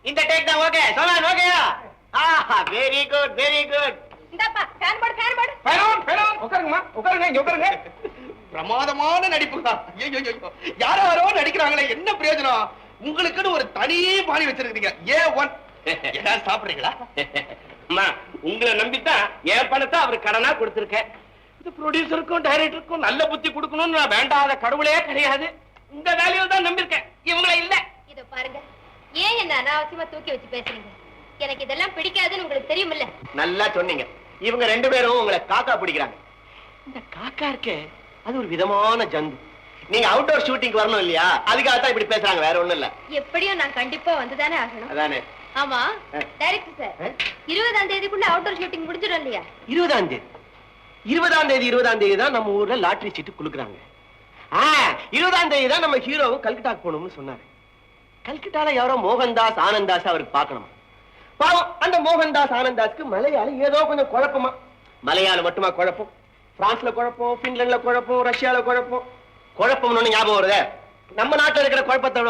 இந்த டேக் தான் ஓகே. சோலான் ஓகேயா? Very good very good. இந்தாப்பா ஃபேன் போடு ஃபேன் போடு. உட்காருங்கம்மா உட்காருங்க இங்க உட்காருங்க. பிரமாதமான நடிப்பு தான். ஐயோ யாரோ யாரோ நடிக்கிறாங்களே, என்ன பிரயோஜனம்? உங்களுக்குன்னு ஒரு தனி பாணி வச்சிருக்கீங்க. A1 ஏதாவது சாப்பிடுறீங்களா? அம்மா உங்களை நம்பித்தான் என் பணத்தை அவர் கடனா கொடுத்திருக்கேன். இது ப்ரொடியூசருக்கும் டைரக்டருக்கும் நல்ல புத்தி கொடுக்கணும்னு நான் வேண்டாத கடவுளே கிடையாது. உங்க வேலையில தான் நம்பியிருக்கேன், இவங்கள இல்ல. இத பாருங்க, ஏன் என்ன அனாவசியமா தூக்கி வச்சு பேசுறீங்க? எனக்கு இதெல்லாம் பிடிக்காதுன்னு உங்களுக்கு தெரியுமில்ல. நல்லா சொன்னீங்க. இவங்க ரெண்டு பேரும் உங்களை காக்கா பிடிக்கிறாங்க. இந்த காக்கா இருக்கே, அது ஒரு விதமான ஜந்து. நீங்க அவுட்டோர் ஷூட்டிங் வரணும் இல்லையா, அதுக்காக தான் இப்படி பேசுறாங்க, வேற ஒண்ணும் இல்ல. எப்படியும் நான் கண்டிப்பா வந்துதானே ஆகணும். அதானே. ஆமா டைரக்டர் சார், 20ஆம் தேதிக்குள்ள அவுட்டோர் ஷூட்டிங் முடிஞ்சிடும் இல்லையா? 20ஆம் தேதி 20ஆம் தேதி தான் நம்ம ஊர்ல லாட்டரி சீட்டு குடுக்குறாங்க. 20ஆம் தேதி தான் நம்ம ஹீரோவும் கல்கட்டாக்கு போகணும்னு சொன்னாரு. கல்கட்டால யாரோ மோகன்தாஸ் ஆனந்தாஸ் அவருக்கு பார்க்கணுமா. பாவம் அந்த மோகன்தாஸ் ஆனந்தாஸ்க்கு மலையாளம் ஏதோ கொஞ்சம் குழப்பமா. மலையாளம் மட்டுமா குழப்பம்? பிரான்ஸ்ல குழப்பம், பின்லாந்துல குழப்பம், ரஷ்யால குழப்பம். குழப்பம்னு ஞாபகம் வருது. நம்ம நாட்டில் இருக்கிற குழப்பத்தோட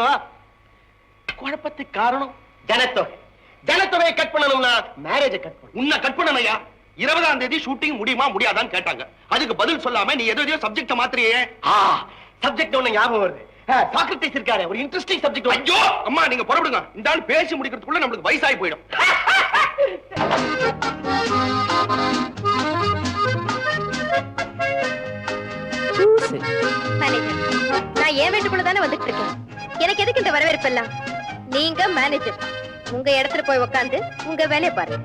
குழப்பத்துக்கு காரணம் ஜனத்தொகை. ஜனத்தொகையை கட் பண்ணணும்னா மேரேஜை கட் பண்ணணும். உன்னை கட் பண்ணணையா? 20ஆம் தேதி ஷூட்டிங் முடியுமா முடியாதான்னு கேட்டாங்க. அதுக்கு பதில் சொல்லாம நீ எதோ சப்ஜெக்ட் மாத்திரையே. சப்ஜெக்ட் ஒண்ணு ஞாபகம் வருது. சாக்ரட்டிஸ் இருக்காரு, ஒரு இன்ட்ரெஸ்டிங் சப்ஜெக்ட். ஐயோ அம்மா நீங்க புறப்படுங்க, இந்த ஆள் பேசி முடிக்கிறதுக்குள்ள நம்மளுக்கு வயசாகி போயிடும். நான் ஏன் வீட்டுக்குள்ள தானே வந்துட்டு இருக்கேன். எனக்கு எதுக்கு இந்த வரவேற்பு எல்லாம்? நீங்க மேனேஜர், உங்க இடத்துல போய் உட்காந்து உங்க வேலையை பாருங்க.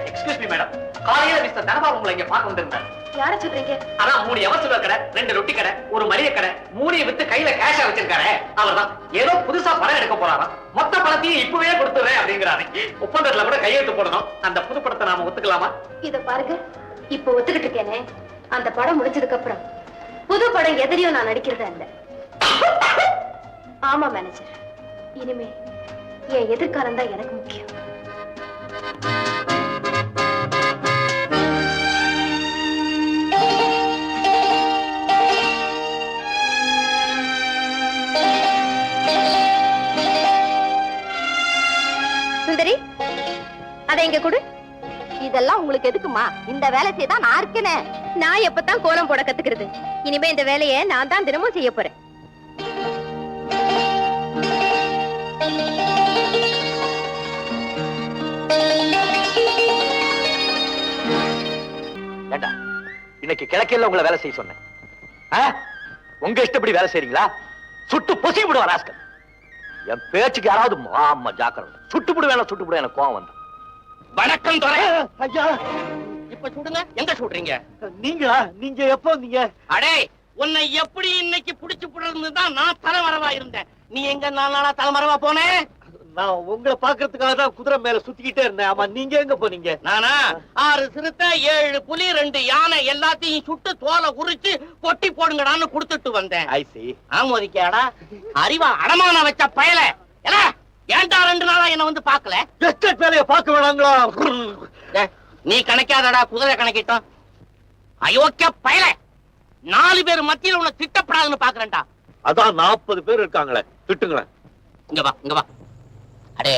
எக்ஸ்கியூஸ் மீ மேடம், காலையில மிஸ்டர் தனபால் உங்களை இங்க பார்க்க வந்திருந்தார். யார சொல்றீங்க? அதான் 3 எவசூல கடை, 2 ரொட்டி கடை, ஒரு மளிகை கடை, 3 வித்து கையில கேஷா வச்சிருக்காரு. அவர்தான் ஏதோ புதுசா பணம் எடுக்க போறாராம். மொத்த பணத்தையும் இப்பவே கொடுத்துறேன் அப்படிங்கிறாரு. ஒப்பந்தத்துல கூட கையெழுத்து போடணும். அந்த புது படத்தை நாம ஒத்துக்கலாமா? இத பாருங்க, இப்ப ஒத்துக்கிட்டு இருக்கேனே, அந்த படம் முடிஞ்சதுக்கு அப்புறம் புது படம் எதிரையும் நான் நடிக்கிறதா இல்ல. ஆமா மேனேஜர், இனிமே என் எதிர்காலம் தான் எனக்கு முக்கியம். சுந்தரி, அதை இங்க கொடு. இதெல்லாம் உங்களுக்கு எதுக்குமா? இந்த வேலை செய்தா நான் இருக்கேனே. நான் எப்பதான் கோலம் போட கத்துக்கிறது? இனிமே இந்த வேலையை நான் தான் தினமும் செய்ய போறேன். இன்னைக்கு கிழக்கையில உங்களை வேலை செய்ய சொன்னேன். உங்க இஷ்டப்படி வேலை செய்றீங்களா? சுட்டு பொசி விடுவார் ராஸ்கல். என் பேச்சுக்கு யாராவது ஆமா ஜாக்கிரதை. சுட்டு விடுவேன் எனக்கு கோவம் வந்து. வணக்கம் துரை. ஐயா இப்ப சுடுங்க. எங்க சுடுறீங்க? நீங்களா? நீங்க எப்போ வந்தீங்க? அடே உன்னை எப்படி இன்னைக்கு புடிச்சு புடுறதுதான் நான் தலைமறைவா இருந்தேன். நீ எங்க 4 நாளா தலைமறைவா போனேன்? நான் உங்களை பாக்குறதுக்காக தான் குதிரை மேல சுத்திக்கிட்டே இருந்தேன். ஆமா நீங்க எங்க போனீங்க? நானா 6 சிறுத்தை 7 புலி 2 யானை எல்லாத்தையும் சுட்டு தோலை உரிச்சு கொட்டி போடுங்கடான்னு கொடுத்துட்டு வந்தேன். ஐசி ஆமோதிக்காடா அறிவா அடமான வச்ச பயல. ஏன்டா 2 நாளா என்ன வந்து பாக்கல? எஸ்டேட் வேலையை பார்க்க வேணாங்களா? நீ கணக்காதடா, குதிரை கணக்கிட்டோம். அயோக்கிய பயல, 4 பேர் மத்தியில உன்னை திட்டப்படாதுன்னு பாக்குறேன்டா. அதான் 40 பேர் இருக்காங்களே, திட்டுங்களேன். இங்க வா இங்க வா. அடே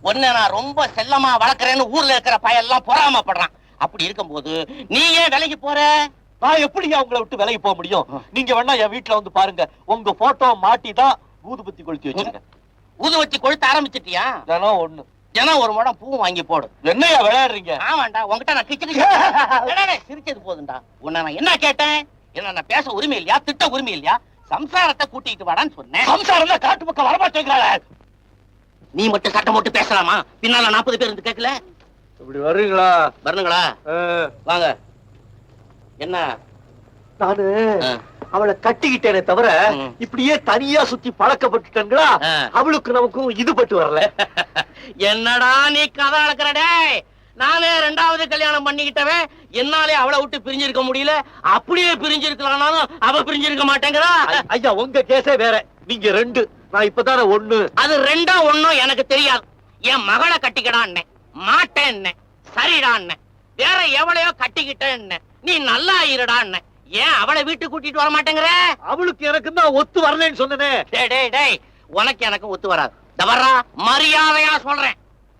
ஒன்ன நான் ரொம்ப செல்லமா வளர்க்கறேன்னு ஊர்ல இருக்கிற பயெல்லாம் பொறாமப்படுறான். அப்படி இருக்கும்போது நீ ஏன் விலகி போற? நான் எப்படி அவங்களை விட்டு விலகி போக முடியும்? நீங்க வேணா என் வீட்டுல வந்து பாருங்க. உங்க போட்டோ மாட்டிதான் ஊதுபத்தி கொளுத்தி வச்சிருக்கேன். ஊதுபத்தி கொளுத்த ஆரம்பிச்சிட்டியா? தினம் ஒண்ணு. தினம் ஒரு முடம் பூ வாங்கி போடு. என்னையா விளையாடுறீங்க? ஆமாண்டா, உங்ககிட்ட நான் கிச்சு சிரிச்சது போதுண்டா. உன்னை நான் என்ன கேட்டேன்? என்ன நான் பேச உரிமை இல்லையா? திட்ட உரிமை இல்லையா? சம்சாரத்தை கூட்டிட்டு வாடான்னு சொன்னேன். சம்சாரம் தான் காட்டு பக்கம் வரமாட்டேங்கிறாள. நீ மட்டும் சட்டம் போட்டு பேசலாமா? பின்னால 40 பேர் இருந்து கேட்கல. இப்படி வர்றீங்களா? வரணுங்களா? வாங்க. என்ன நானு அவளை கட்டிக்கிட்டேனே தவிர இப்படியே தனியா சுத்தி பழக்கப்பட்டுட்டா அவளுக்கு நமக்கும் இது பட்டு வரல. என்னடா நீ கதை அளக்கிறடே? நானே 2வது கல்யாணம் பண்ணிக்கிட்டவன் என்னாலே அவளை விட்டு பிரிஞ்சிருக்க முடியல. அப்படியே பிரிஞ்சிருக்கலாம்னாலும் அவ பிரிஞ்சிருக்க மாட்டேங்கிறா. ஐயா உங்க கேஸே வேற. நீங்க 2, நான் இப்பதானே 1. அது 2ஆ 1 எனக்கு தெரியாது. என் மகளை கட்டிக்கடான்னு மாட்டேன். சரிடான்னு வேற எவளையோ கட்டிக்கிட்டேன்னு நீ நல்லா இருடான்னு. ஏன் அவளை வீட்டுக்கு கூட்டிட்டு வர மாட்டேங்கிற? அவளுக்கு எனக்கு தான் ஒத்து வரலன்னு சொன்னனே. டேய் டேய் டேய், உனக்கு எனக்கு ஒத்து வராது. தவறா மரியாதையா சொல்றேன்.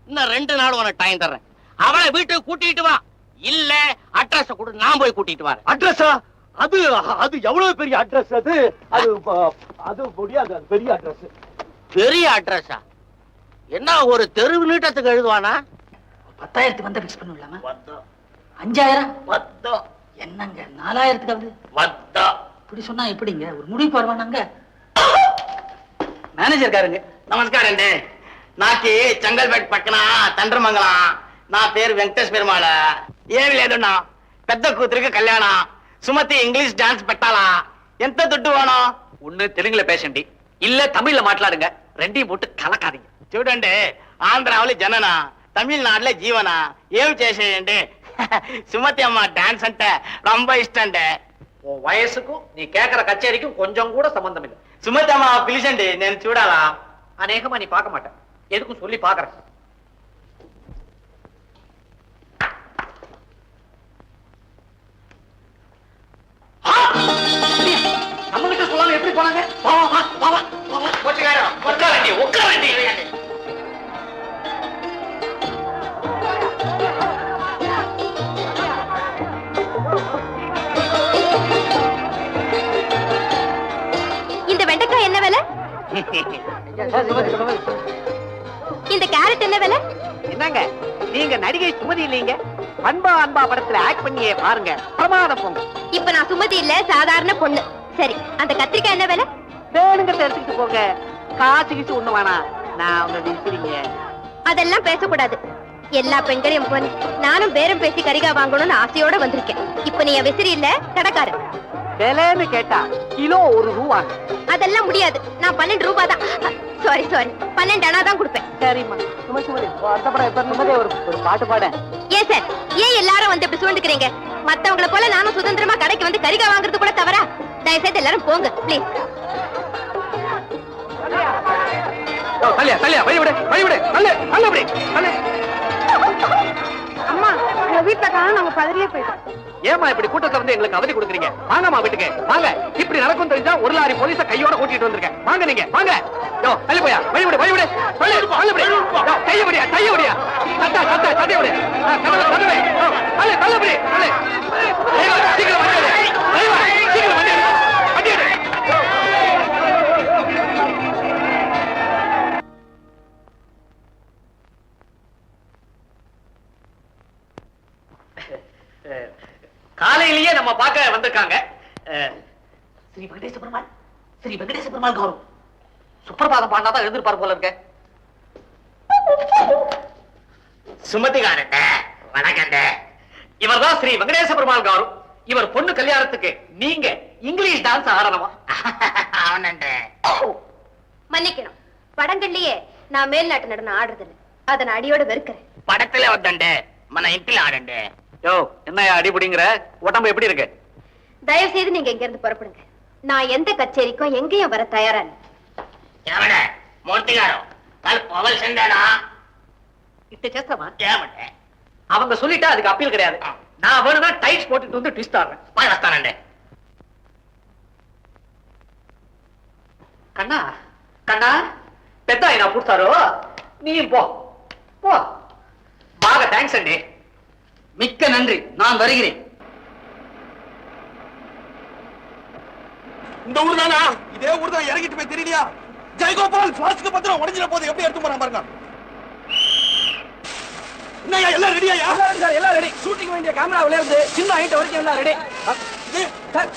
இன்னும் 2 நாள் உனக்கு டைம் தர்றேன். அவளை வீட்டுக்கு கூட்டிட்டு வா, இல்ல அட்ரஸ் கொடு, நான் போய் கூட்டிட்டு வரேன். அட்ரஸா? அது அது எவ்வளவு பெரிய அட்ரஸ்? அது அது அது முடியாது. அது பெரிய அட்ரஸ். பெரிய அட்ரஸா? என்ன ஒரு தெருவு நீட்டத்துக்கு எழுதுவானா? 10,000 வந்த பிக்ஸ் பண்ணுவலாமா? 5,000 என்னங்க 4,000 ஆகுது. இப்படி சொன்னா எப்படிங்க ஒரு முடிவு வருவானாங்க? மேனேஜர் காருங்க. நமஸ்காரம். நாக்கி செங்கல்பேட் பக்கனா தண்டமங்கலம். నా పేరు వెంకటేష్ పెరుమాళ. ఏమి లేదన్నా, పెద్ద కూతురికి కళ్యాణం. సుమతి ఇంగ్లీష్ డాన్స్ పెట్టాలా? ఎంత దుడ్డు వేணும்? ஒண்ணு தெலுங்குல பேசண்டி, இல்ல தமிழ்ல మాట్లాடுங்க. ரெண்டையும் போட்டு கலக்காதீங்க. చూడండి, ఆంధ్రాలో జనన, తమిళనాడులో జీవన. ఏం చేసేయండి? సుమతి అమ్మ డాన్స్ అంటే ரொம்ப ఇష్టండి. உன் வயசுக்கும் நீ கேக்குற கச்சேரிக்கும் கொஞ்சம் கூட சம்பந்தம் இல்லை. సుమతి అమ్మ పిలిచండి, నేను చూడాలా? அநேகமா நீ பார்க்க மாட்டேன். எதுக்கும் சொல்லி பாக்குறேன். நம்மகிட்ட சொல்லாம எப்படி போனாங்க? இந்த வெண்டைக்காய் என்ன விலை? இந்த கேரட் என்ன விலை? என்னங்க நீங்க நடிகை சுமதி இல்லீங்க? அன்பா அன்பா படத்துல ஆக்ட் பண்ணியே பாருங்க, பிரமாதம் போங்க. இப்ப நான் சுமதி இல்ல, சாதாரண பொண்ணு. சரி, அந்த கத்திரிக்காய் என்ன விலை? வேணுங்கிறத எடுத்துக்கிட்டு போங்க, காசு கீசு ஒண்ணு வேணாம். நான் உங்க விசிறீங்க. அதெல்லாம் பேசக்கூடாது. எல்லா பெண்களையும் போல நானும் பேரம் பேசி கரிகா வாங்கணும்னு ஆசையோட வந்திருக்கேன். இப்ப நீ விசிறி இல்ல, கடைக்காரன். விலைன்னு கேட்டா கிலோ 1 ரூபா. அதெல்லாம் முடியாது. நான் 12 ரூபாய் தான், சாரி 12 அணா தான் கொடுப்பேன். சரிம்மா. சுமதி ஒரு பாட்டு பாட. ஏன் சார், ஏன் எல்லாரும் வந்து இப்படி சூழ்ந்துக்கிறீங்க? மத்தவங்கள போல நானும் சுதந்திரமா கடைக்கு வந்து கரிகா வாங்குறது கூட தவறா? தயவு செய்து எல்லாரும் போங்க ப்ளீஸ். அம்மா, உங்க வீட்டுல காணோம், நாங்க பதறியே போயிட்டோம். ஏமா இப்படி கூட்டத்துல வந்து எங்களுக்கு அவதி கொடுக்குறீங்க? வாங்கம்மா வீட்டுக்கு வாங்க. இப்படி நடக்கும் தெரிஞ்சா ஒரு லாரி போலீஸ கையோட கூட்டிட்டு வந்திருக்கேன். வாங்க நீங்க வாங்க. யோ தள்ளி போயா, வழிவிடு வழிவிடு. கையபடியா கையபடியா. சட்டா சட்டா சட்டையோட தள்ளு தள்ளுபடி. சீக்கிரம் வண்டி சீக்கிரம் வண்டி வண்டி. காலையிலேயே நம்ம பார்க்க வந்திருக்காங்க ஸ்ரீ வெங்கடேச பெருமாள் கௌரவம். சுப்பிரபாதம் பாடினாதான் எழுந்திருப்பார் போல இருக்க. சுமதி காரண்ட வணக்கண்ட. இவர் தான் ஸ்ரீ வெங்கடேச பெருமாள் கௌரவம். இவர் பொண்ணு கல்யாணத்துக்கு நீங்க இங்கிலீஷ் டான்ஸ் ஆடணுமா? அவனண்ட. மன்னிக்கணும், படங்கள்லயே நான் மேல்நாட்டு நடனம் ஆடுறது இல்லை. அதை நான் அடியோட வெறுக்கிறேன். படத்துல வந்தண்ட, மன இன்டில ஆடண்ட. யோ என்னையா அடிபடிங்கிற? உடம்பு எப்படி இருக்கு? தயவு செய்து நீங்க இங்க இருந்து புறப்படுங்க. நான் எந்த கச்சேரிக்கும் எங்கேயும் வர தயாரா இல்லை. ఏమడ మూర్తిగారు వాళ్ళు పోవలసిందేనా? இட்ட சேஸ்தமா? ఏమంటే அவங்க சொல்லிட்டா அதுக்கு அப்பீல் கிடையாது. நான் வேணும்னா டைட்ஸ் போட்டுட்டு வந்து ட்விஸ்ட் ஆடுறேன். పోయి వస్తానండి. கண்ணா கண்ணா, పెద్ద ఆయన పుడతారు, நீ போ போ. బాగా థ్యాంక్స్ అండి. மிக்க நன்றி, நான் வருகிறேன். இந்த ஊர் தானா? இதே ஊர் தான். இறங்கிட்டு போய் தெரியலையா? ஜெயகோபால் பிளாஸ்க்கு பத்திரம் உடைஞ்சிட போது எப்படி எடுத்து போறான் பாருங்க. என்னையா எல்லாம் ரெடியா? எல்லாம் ரெடி. ஷூட்டிங் வேண்டிய கேமராவில இருந்து சின்ன ஹைட் வரைக்கும் எல்லாம் ready.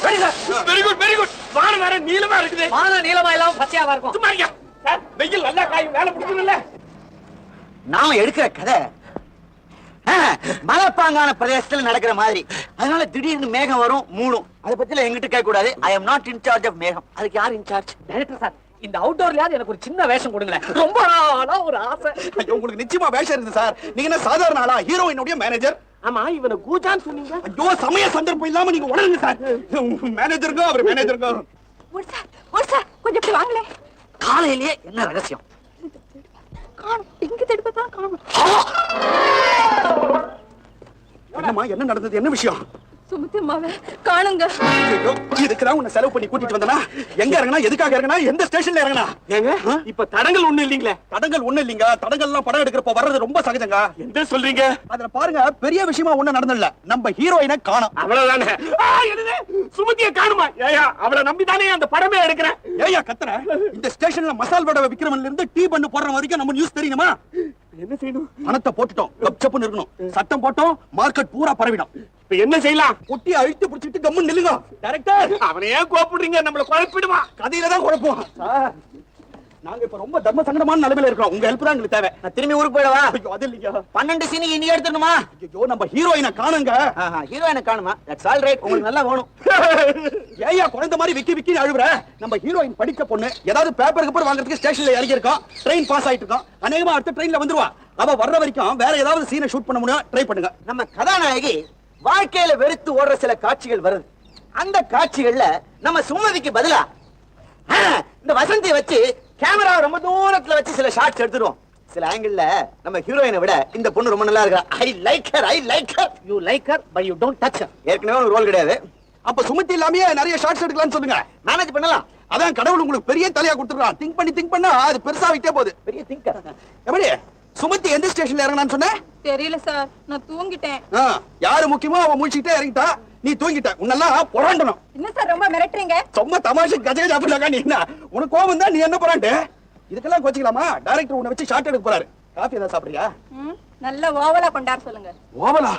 Ready sir. Very good very good. வானம் வேற நீளமா இருக்குது. வானம் நீளமா இல்லாம பச்சையாவா இருக்கும். சும்மா இருங்க சார். வெயில் நல்லா காயும், வேலை முடிக்கணும்ல. நான் எடுக்கிற கதை மலைப்பாங்கான பிரதேசத்துல நடக்கிற மாதிரி. அதனால திடீர்னு மேகம் வரும், மூடும். அதை பத்தில எங்கிட்ட கேட்க கூடாது. I am not in charge of மேகம். அதுக்கு யார் இன் சார்ஜ்? டைரக்டர் சார், இந்த அவுட்டோர்லயாவது எனக்கு ஒரு சின்ன வேஷம் கொடுங்களேன். ரொம்ப நாளா ஒரு ஆசை. ஐயோ, உங்களுக்கு நிச்சயமா வேஷம் இருக்கு சார். நீங்க என்ன சாதாரண ஆளா? ஹீரோயினுடைய மேனேஜர். ஆமா, இவனை கூஜான்னு சொன்னீங்க. ஐயோ, சமய சந்தர்ப்பம் இல்லாம நீங்க உடனுங்க சார். மேனேஜருங்க அவர் மேனேஜருங்க. கொஞ்சம் இப்படி வாங்களே. காலையிலேயே என்ன ரகசியம்? காணும், இங்க தடுப்பதான் காணும். என்னம்மா என்ன நடந்தது, என்ன விஷயம்? சுமதி அம்மாவை காணுங்க. ஐயோ, இதுக்குதான் உன்னை செலவு பண்ணி கூட்டிட்டு வந்தனா? எங்க இறங்கினா, எதுக்காக இறங்கினா, எந்த ஸ்டேஷன்ல இறங்கினா? ஏங்க இப்ப தடங்கள் ஒண்ணு இல்லீங்களே? தடங்கள் ஒண்ணு இல்லீங்க. தடங்கள் எல்லாம் படம் எடுக்கிறப்ப வர்றது ரொம்ப சகஜங்க. என்ன சொல்றீங்க? அதுல பாருங்க, பெரிய விஷயமா ஒண்ணு நடந்தல. நம்ம ஹீரோயினை காணோம், அவ்வளவுதானே. என்னது, சுமதியை காணுமா? ஏயா, அவளை நம்பிதானே அந்த படமே எடுக்கிறேன். ஏயா கத்துற? இந்த ஸ்டேஷன்ல மசால் வடை விக்கிறவன்ல இருந்து டீ பண்ணு போடுற வரைக்கும் நம்ம நியூஸ் தெரியுமா? என்ன செய்யணும்? பணத்தை போட்டுட்டோம், கப்சப்புன்னு இருக்கணும். சட்டம் போட்டோம், மார்க்கெட் பூரா பரவிடும். இப்ப என்ன செய்யலாம்? பொட்டி அழுத்தி பிடிச்சிட்டு கம்மு நில்லுங்க. டைரக்டர், அவனையே கோப்பிடுறீங்க, நம்மள குழப்பிடுவான். கதையில தான் குழப்பம். நாங்க இப்ப ரொம்ப தர்ம சங்கடமான நிலைமையில இருக்கோம். உங்க ஹெல்ப் தான் எங்களுக்கு தேவை. நான் திரும்பி ஊருக்கு போயிடவா? ஐயோ, அது இல்லையா. 12 சீனி இன்னைக்கு எடுத்துடணுமா? ஐயோ, நம்ம ஹீரோயினை காணுங்க. ஹீரோயினை காணுமா? That's all right. உங்களுக்கு நல்லா வேணும். ஏயா குழந்தை மாதிரி விக்கி விக்கி அழுவுற? நம்ம ஹீரோயின் படிச்ச பொண்ணு. ஏதாவது பேப்பருக்கு போய் வாங்குறதுக்கு ஸ்டேஷன்ல இறங்கி இருக்கோம். ட்ரெயின் பாஸ் ஆயிட்டு இருக்கோம். அநேகமா அடுத்த ட்ரெயின்ல வந்துருவா. அவ வர்ற வரைக்கும் வேற ஏதாவது சீனை ஷூட் பண்ண முடியும், ட்ரை பண்ணுங்க. நம்ம கதாநாயகி வாழ்க்கையில வெறுத்து ஓடுற சில காட்சிகள் வருது. அந்த காட்சிகள்ல நம்ம சுமதிக்கு பதிலா இந்த வசந்தியை வச்சு கேமரா ரொம்ப தூரத்துல வச்சு சில ஷாட்ஸ் எடுத்துருவோம். சில ஆங்கிள் நம்ம ஹீரோயினை விட இந்த பொண்ணு ரொம்ப நல்லா இருக்கா. I like her, I like her. You like her but you don't touch her. ஏற்கனவே ஒரு ரோல் கிடையாது. அப்ப சுமதி இல்லாமயே நிறைய ஷார்ட்ஸ் எடுக்கலாம்னு சொல்லுங்க. மேனேஜ் பண்ணலாம். அதான் கடவுள் உங்களுக்கு பெரிய தலையா கொடுத்துறான். திங்க் பண்ணா அது பெருசாவிட்டே போகுது. பெரிய திங்கர். எப்படி சுமதி எந்த ஸ்டேஷன்ல இறங்கினான்னு சொன்ன? தெரியல சார், நான் தூங்கிட்டேன். யாரு முக்கியமோ அவன் முடிச்சுட்டே இறங்கிட்டா, நீ தூங்கிட்ட. உன்னெல்லாம் புறாண்டணும். என்ன சார் ரொம்ப மிரட்டுறீங்க? சும்மா தமாஷை கஜகஜா அப்படிலாக்கா. நீ என்ன, உனக்கு கோவம் தான், நீ என்ன புறாண்டு? இதுக்கெல்லாம் கோச்சிக்கலாமா? டைரக்டர் உன்னை வச்சு ஷார்ட் எடுக்க போறாரு. காஃபி ஏதாவது சாப்பிடுறியா? நல்ல ஓவலா கொண்டாட சொல்லுங்க. ஓவலா?